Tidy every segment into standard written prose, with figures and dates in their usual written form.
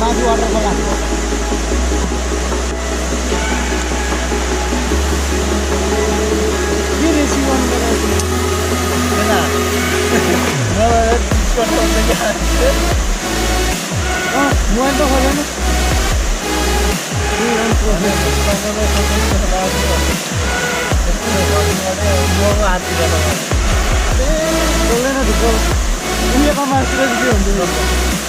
माथि वाटरफल आएको के रेसिङ गर्नु मोबाइल त खोलेन बोल्दैन ढुक्क उनीहरूको मासुले के हुन्छ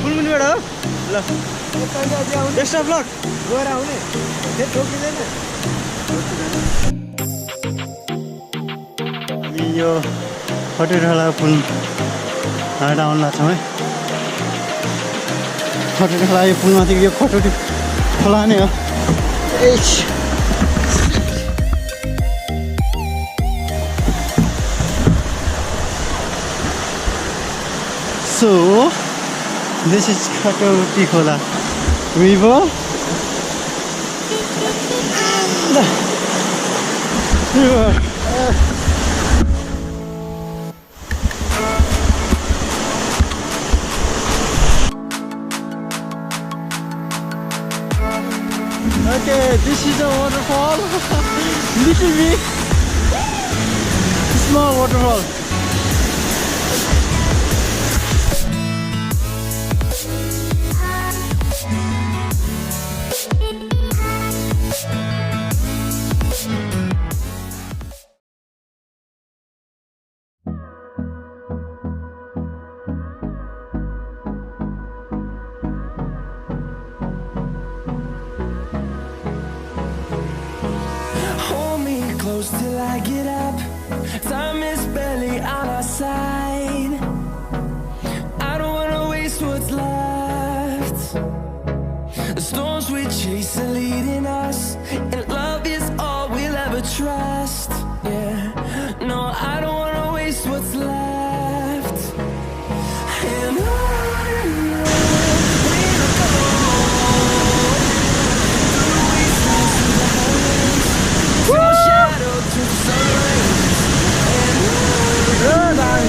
फुलमुनीबाट हो ल बेस्ट अफ लक गएर आउने ठोकिँदैन हामी यो खटेरखोला पुल हाट आउन लाग्छौँ है खटेरखोला यो पुलमाथि यो खटोटी खोला नै हो So, this is 𝒘𝒂𝒕𝒂𝒍𝒍 river. Okay, this is a waterfall. Little bit small waterfall. Close till I get up. Time is barely on our side. I don't wanna waste what's left. The storms we chase are leading us, and love is all we'll ever trust. Yeah, no, I don't wanna waste what's left. And on we'll go. Through the wastelands, through the highways, till my shadow turns to sun rays. And on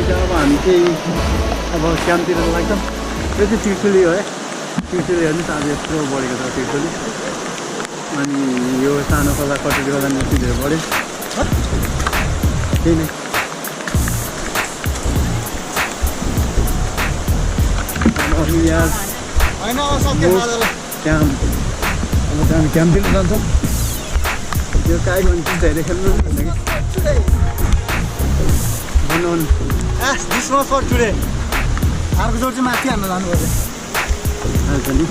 अब हामी चाहिँ अब क्याम्पतिर लाग्छौँ यो चाहिँ त्रिशुली हो है त्रिशुली हेर्नुहोस् आज यत्रो बढेको छ त्रिशुली अनि यो सानो खोला कटेरी खोला यति धेरै बढ्यो त्यही नै क्याम्प अब चाहिँ हामी क्याम्पतिर जान्छौँ यो काहीँ भन्छ धेरै खेल्नु भन्नु This was for today. अर्को जोड चाहिँ माथि हान्न जानुपर्छ आज नि